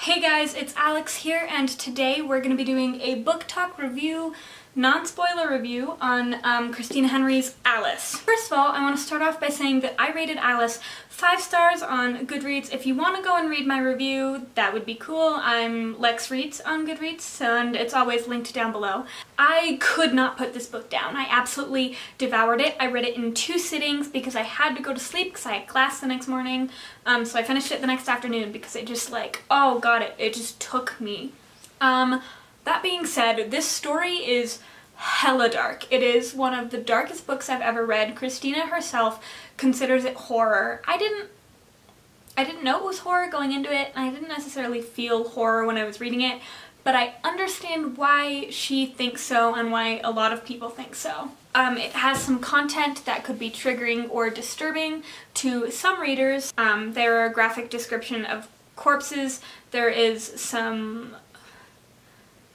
Hey guys, it's Alex here, and today we're going to be doing a book talk review, non-spoiler review on Christina Henry's Alice. First of all, I want to start off by saying that I rated Alice 5 stars on Goodreads. If you want to go and read my review, that would be cool. I'm LexReads on Goodreads, and it's always linked down below. I could not put this book down. I absolutely devoured it. I read it in 2 sittings because I had to go to sleep because I had class the next morning. So I finished it the next afternoon because it just oh god, it just took me. That being said, this story is hella dark. It is one of the darkest books I've ever read. Christina herself considers it horror. I didn't know it was horror going into it. I didn't necessarily feel horror when I was reading it, but I understand why she thinks so and why a lot of people think so. It has some content that could be triggering or disturbing to some readers. There are a graphic description of corpses. There is some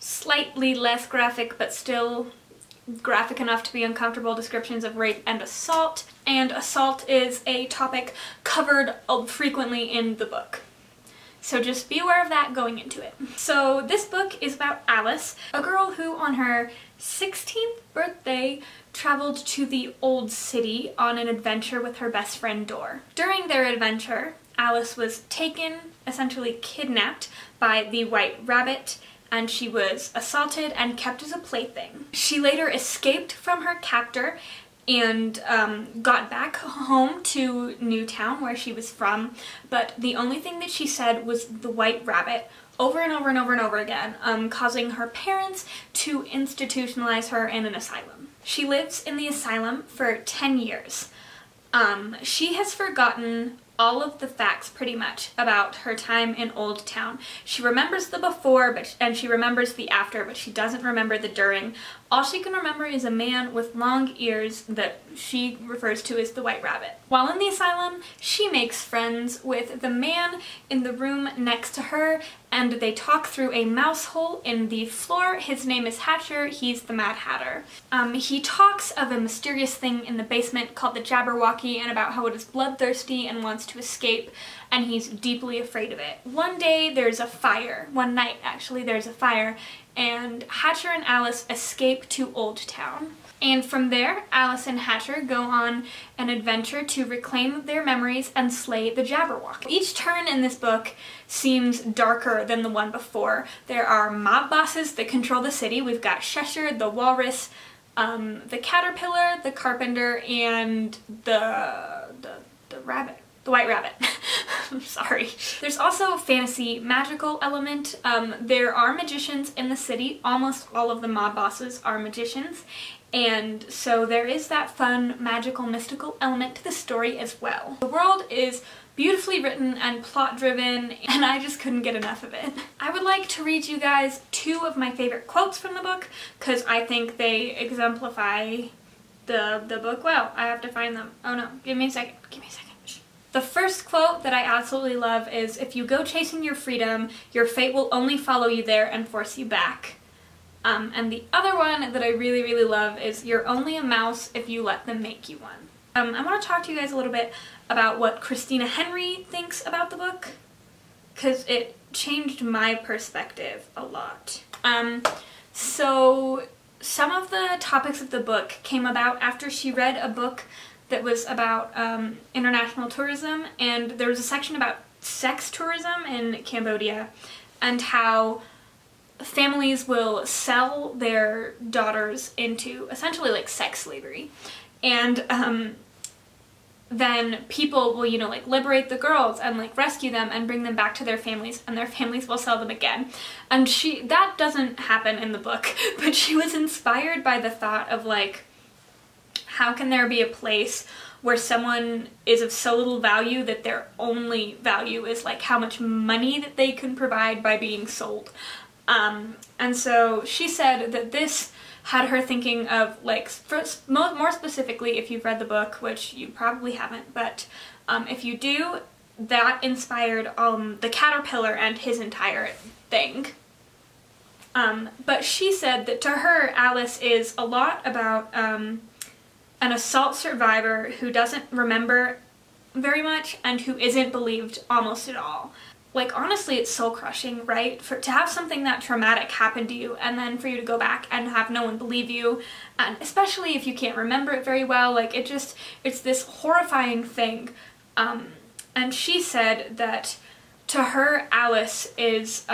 slightly less graphic but still graphic enough to be uncomfortable descriptions of rape and assault is a topic covered frequently in the book. So just be aware of that going into it. So this book is about Alice, a girl who on her 16th birthday traveled to the old city on an adventure with her best friend Dor. During their adventure, Alice was taken, essentially kidnapped, by the White Rabbit, and she was assaulted and kept as a plaything. She later escaped from her captor and got back home to Newtown, where she was from, but the only thing that she said was the White Rabbit over and over and over and over again, causing her parents to institutionalize her in an asylum. She lives in the asylum for 10 years. She has forgotten all of the facts pretty much about her time in Old Town. She remembers the before and she remembers the after, but she doesn't remember the during. All she can remember is a man with long ears that she refers to as the White Rabbit. While in the asylum, she makes friends with the man in the room next to her, and they talk through a mouse hole in the floor. His name is Hatcher. He's the Mad Hatter. He talks of a mysterious thing in the basement called the Jabberwocky and about how it is bloodthirsty and wants to escape, and he's deeply afraid of it. One day there's a fire. One night, actually, there's a fire, and Hatcher and Alice escape to Old Town. And from there, Alice and Hatcher go on an adventure to reclaim their memories and slay the Jabberwocky. Each turn in this book seems darker than the one before. There are mob bosses that control the city. We've got Cheshire, the Walrus, the Caterpillar, the Carpenter, and the Rabbit. The White Rabbit. I'm sorry. There's also a fantasy magical element. There are magicians in the city. Almost all of the mob bosses are magicians. And so there is that fun, magical, mystical element to the story as well. The world is beautifully written and plot-driven, and I just couldn't get enough of it. I would like to read you guys 2 of my favorite quotes from the book, because I think they exemplify the book well. I have to find them. Oh no, give me a second. Give me a second. The first quote that I absolutely love is, "If you go chasing your freedom, your fate will only follow you there and force you back." And the other one that I really, really love is, "You're only a mouse if you let them make you one." I want to talk to you guys a little bit about what Christina Henry thinks about the book, because it changed my perspective a lot. So some of the topics of the book came about after she read a book that was about international tourism, and there was a section about sex tourism in Cambodia and how families will sell their daughters into essentially sex slavery, and then people will, liberate the girls and rescue them and bring them back to their families, and their families will sell them again. And that doesn't happen in the book, but she was inspired by the thought of how can there be a place where someone is of so little value that their only value is how much money that they can provide by being sold. And so she said that this had her thinking of, more specifically, if you've read the book, which you probably haven't, but if you do, that inspired the Caterpillar and his entire thing. But she said that to her, Alice is a lot about an assault survivor who doesn't remember very much and who isn't believed almost at all. like, honestly, it's soul crushing, right? To have something that traumatic happen to you and then for you to go back and have no one believe you, and especially if you can't remember it very well, like, it's this horrifying thing. And she said that to her, Alice is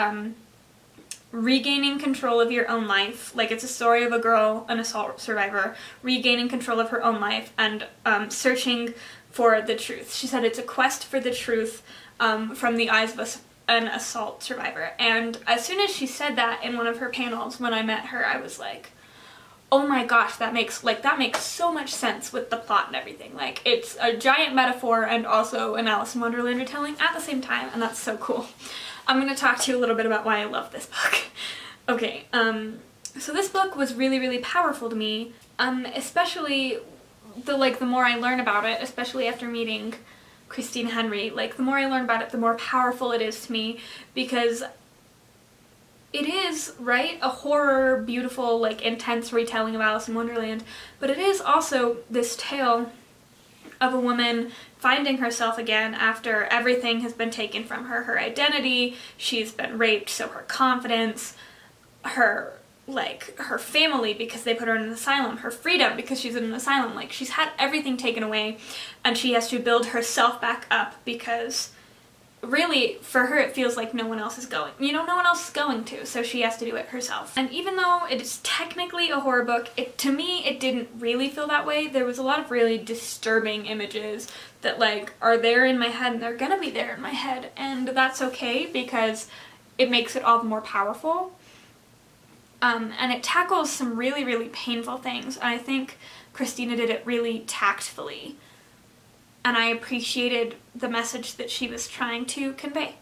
regaining control of your own life. Like, it's a story of a girl, an assault survivor, regaining control of her own life and searching for the truth. She said it's a quest for the truth from the eyes of an assault survivor. And as soon as she said that in one of her panels when I met her, I was like, oh my gosh, that makes so much sense with the plot and everything. Like, it's a giant metaphor and also an Alice in Wonderland retelling at the same time, and that's so cool. I'm going to talk to you a little bit about why I love this book. Okay, so this book was really, really powerful to me, especially the more I learn about it, especially after meeting Christina Henry, like, the more I learn about it, the more powerful it is to me, because it is, right, a horror, beautiful, like, intense retelling of Alice in Wonderland, but it is also this tale of a woman finding herself again after everything has been taken from her. Her identity, she's been raped, so her confidence, her family because they put her in an asylum, her freedom because she's in an asylum, like, she's had everything taken away and she has to build herself back up because really, for her, it feels like no one else is going. No one else is going to, so she has to do it herself. And even though it is technically a horror book, to me, it didn't really feel that way. There was a lot of really disturbing images that, like, are there in my head and they're gonna be there in my head, and that's okay because it makes it all the more powerful. And it tackles some really, really painful things, and I think Christina did it really tactfully. And I appreciated the message that she was trying to convey.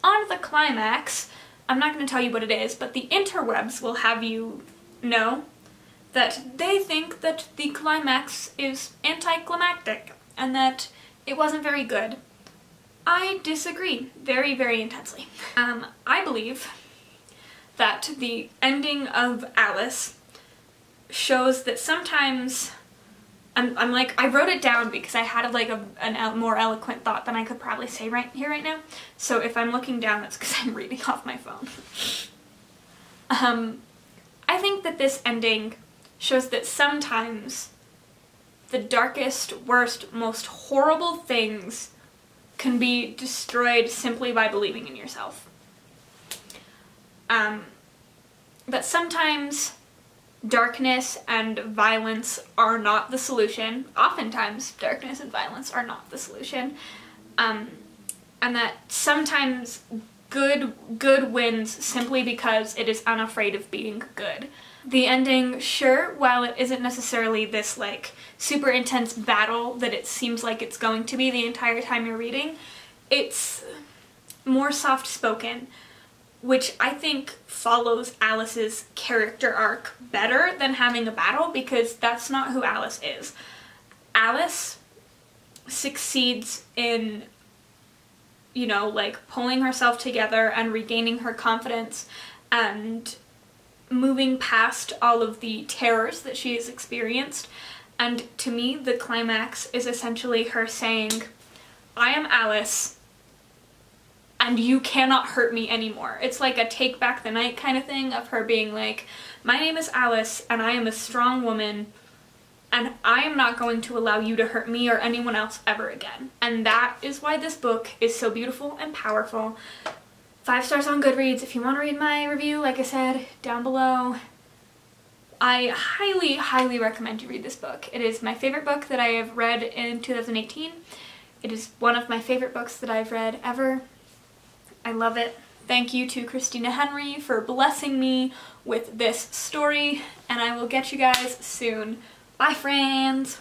On the climax, I'm not going to tell you what it is, but the interwebs will have you know that they think that the climax is anticlimactic and that it wasn't very good. I disagree very, very intensely. I believe that the ending of Alice shows that sometimes I wrote it down because I had like a more eloquent thought than I could probably say right here right now. So if I'm looking down, it's because I'm reading off my phone. I think that this ending shows that sometimes the darkest, worst, most horrible things can be destroyed simply by believing in yourself. But sometimes darkness and violence are not the solution. Oftentimes, darkness and violence are not the solution. And that sometimes good wins simply because it is unafraid of being good. The ending, sure, while it isn't necessarily this like super intense battle that it seems like it's going to be the entire time you're reading, it's more soft-spoken, which I think follows Alice's character arc better than having a battle, because that's not who Alice is. Alice succeeds in, you know, like pulling herself together and regaining her confidence and moving past all of the terrors that she has experienced. And to me, the climax is essentially her saying, I am Alice, and you cannot hurt me anymore. It's like a take back the night kind of thing of her being like, my name is Alice, and I am a strong woman, and I am not going to allow you to hurt me or anyone else ever again. And that is why this book is so beautiful and powerful. 5 stars on Goodreads. If you want to read my review, like I said, down below. I highly, highly recommend you read this book. It is my favorite book that I have read in 2018. It is one of my favorite books that I've read ever. I love it. Thank you to Christina Henry for blessing me with this story, and I will get you guys soon. Bye, friends!